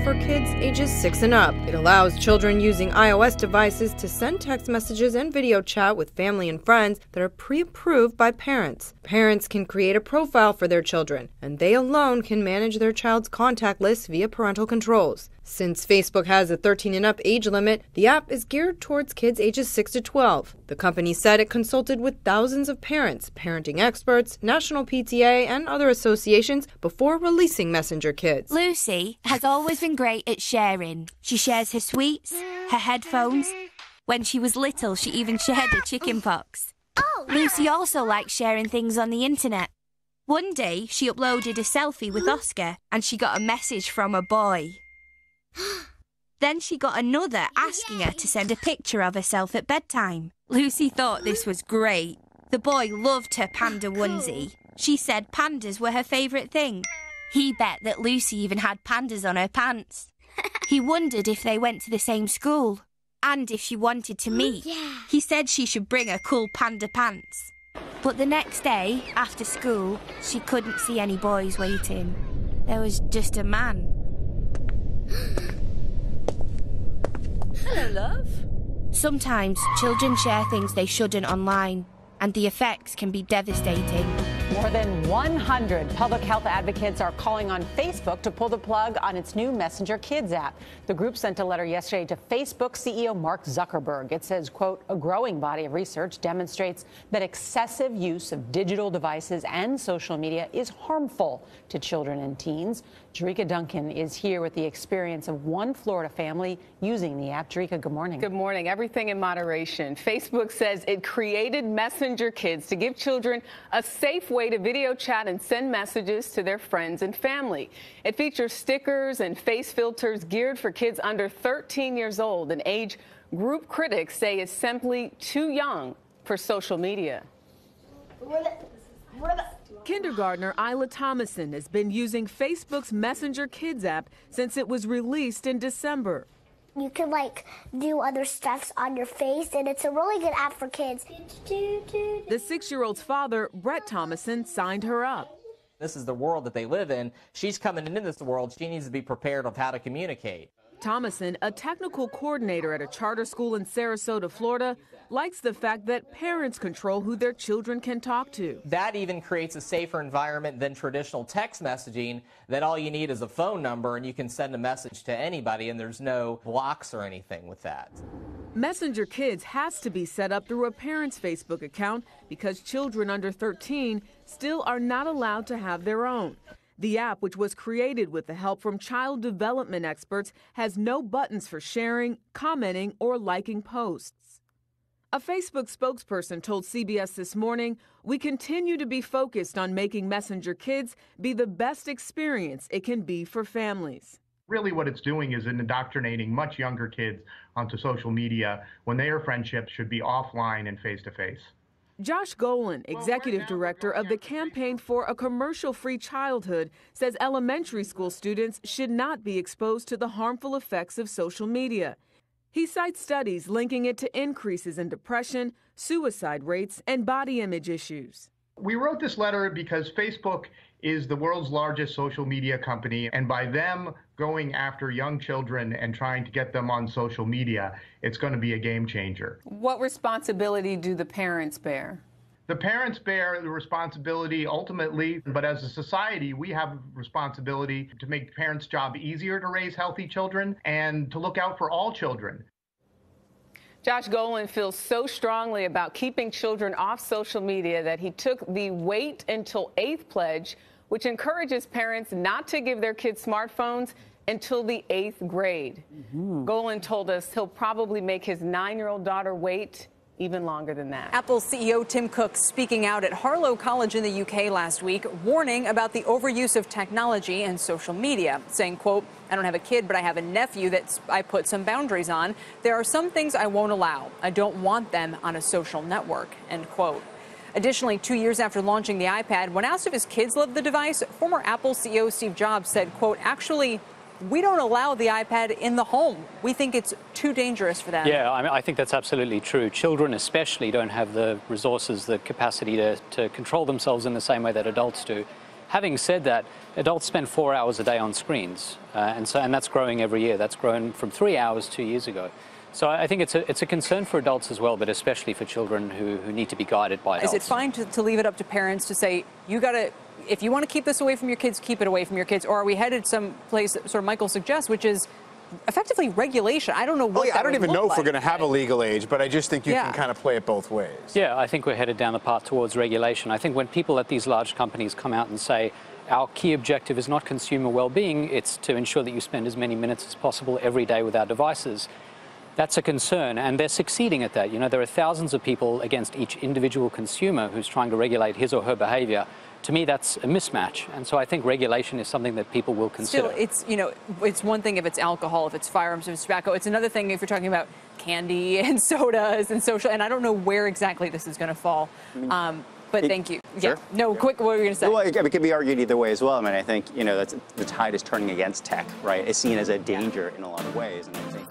for kids ages 6 and up. It allows children using iOS devices to send text messages and video chat with family and friends that are pre-approved by parents. Parents can create a profile for their children, and they alone can manage their child's contact list via parental controls. Since Facebook has a 13 and up age limit, the app is geared towards kids ages 6 to 12. The company said it consulted with thousands of parents, parenting experts, national PTA, and other associations before releasing Messenger Kids. Lucy has always been great at sharing. She shares her sweets, her headphones. When she was little, she even shared her chicken pox. Lucy also likes sharing things on the internet. One day, she uploaded a selfie with Oscar, and she got a message from a boy. Then she got another asking her to send a picture of herself at bedtime. Lucy thought this was great. The boy loved her panda onesie. She said pandas were her favourite thing. He bet that Lucy even had pandas on her pants. He wondered if they went to the same school and if she wanted to meet. He said she should bring her cool panda pants. But the next day, after school, she couldn't see any boys waiting. There was just a man. Hello, love. Sometimes children share things they shouldn't online, and the effects can be devastating. More than 100 public health advocates are calling on Facebook to pull the plug on its new Messenger Kids app. The group sent a letter yesterday to Facebook CEO Mark Zuckerberg. It says, quote, a growing body of research demonstrates that excessive use of digital devices and social media is harmful to children and teens. Jerika Duncan is here with the experience of one Florida family using the app. Jerika, good morning. Good morning. Everything in moderation. Facebook says it created Messenger Kids to give children a safe way to video chat and send messages to their friends and family. It features stickers and face filters geared for kids under 13 years old, an age group critics say is simply too young for social media. Kindergartner Isla Thomason has been using Facebook's Messenger Kids app since it was released in December. You can do other stuff on your face, and it's a really good app for kids. The 6-year-old's father, Brett Thomason, signed her up. This is the world that they live in. She's coming into this world. She needs to be prepared of how to communicate. Thomason, a technical coordinator at a charter school in Sarasota, Florida, likes the fact that parents control who their children can talk to. That even creates a safer environment than traditional text messaging, that all you need is a phone number and you can send a message to anybody and there's no blocks or anything with that. Messenger Kids has to be set up through a parent's Facebook account because children under 13 still are not allowed to have their own. The app, which was created with the help from child development experts, has no buttons for sharing, commenting, or liking posts. A Facebook spokesperson told CBS This Morning, we continue to be focused on making Messenger Kids be the best experience it can be for families. Really what it's doing is indoctrinating much younger kids onto social media when their friendships should be offline and face-to-face. Josh Golan, executive director of the Campaign for a Commercial-Free Childhood, says elementary school students should not be exposed to the harmful effects of social media. He cites studies linking it to increases in depression, suicide rates, and body image issues. We wrote this letter because Facebook is the world's largest social media company, and by them going after young children and trying to get them on social media, it's going to be a game changer. What responsibility do the parents bear? The parents bear the responsibility ultimately, but as a society, we have a responsibility to make parents' job easier to raise healthy children and to look out for all children. Josh Golan feels so strongly about keeping children off social media that he took the Wait Until 8th pledge, which encourages parents not to give their kids smartphones until the 8th grade. Golan told us he'll probably make his 9-year-old daughter wait even longer than that. Apple CEO Tim Cook speaking out at Harlow College in the UK last week, warning about the overuse of technology and social media, saying, quote, I don't have a kid, but I have a nephew that I put some boundaries on. There are some things I won't allow. I don't want them on a social network, end quote. Additionally, 2 years after launching the iPad, when asked if his kids love the device, former Apple CEO Steve Jobs said, quote, actually, we don't allow the iPad in the home. We think it's too dangerous for them. Yeah, I think that's absolutely true. Children especially don't have the resources, the capacity to control themselves in the same way that adults do. Having said that, adults spend 4 hours a day on screens, and that's growing every year. That's grown from 3 hours 2 years ago. So I think it's a concern for adults as well, but especially for children who need to be guided by adults. Is it fine to leave it up to parents to say, if you want to keep this away from your kids, keep it away from your kids? Or are we headed someplace that sort of Michael suggests, which is effectively regulation? I don't know what I don't even know if we're going to have a legal age, but I just think you can kind of play it both ways. Yeah, I think we're headed down the path towards regulation. I think when people at these large companies come out and say, our key objective is not consumer well-being, it's to ensure that you spend as many minutes as possible every day with our devices, that's a concern, and they're succeeding at that. You know, there are thousands of people against each individual consumer who's trying to regulate his or her behavior. To me, that's a mismatch, and so I think regulation is something that people will consider. Still, it's one thing if it's alcohol, if it's firearms, if it's tobacco. It's another thing if you're talking about candy and sodas and social, and I don't know where exactly this is going to fall. But thank you. Sure. Yeah. No, quick, what were you going to say? Well, it could be argued either way as well. I mean, I think, that's, the tide is turning against tech, right? It's seen as a danger in a lot of ways, and I think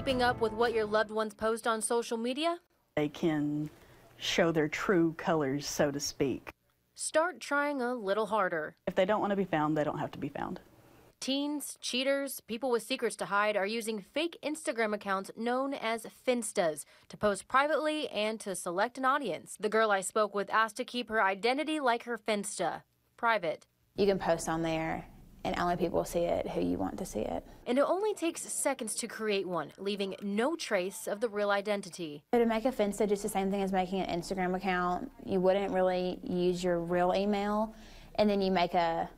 keeping up with what your loved ones post on social media? They can show their true colors, so to speak. Start trying a little harder. If they don't want to be found, they don't have to be found. Teens, cheaters, people with secrets to hide are using fake Instagram accounts known as Finstas to post privately and to select an audience. The girl I spoke with asked to keep her identity like her Finsta, private. You can post on there and only people see it who you want to see it. And it only takes seconds to create one, leaving no trace of the real identity. So to make a Finsta, just the same thing as making an Instagram account. You wouldn't really use your real email, and then you make a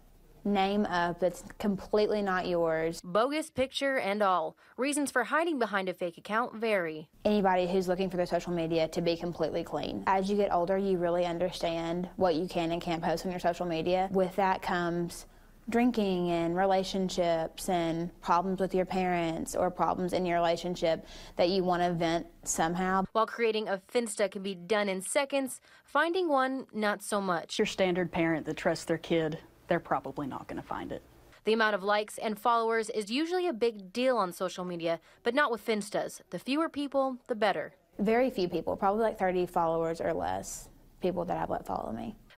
name up that's completely not yours. Bogus picture and all. Reasons for hiding behind a fake account vary. Anybody who's looking for their social media to be completely clean. As you get older, you really understand what you can and can't post on your social media. With that comes drinking and relationships and problems with your parents or problems in your relationship that you want to vent somehow. While creating a Finsta can be done in seconds, finding one, not so much. Your standard parent that trusts their kid, they're probably not going to find it. The amount of likes and followers is usually a big deal on social media, but not with Finstas. The fewer people, the better. Very few people, probably like 30 followers or less, people that I've let follow me.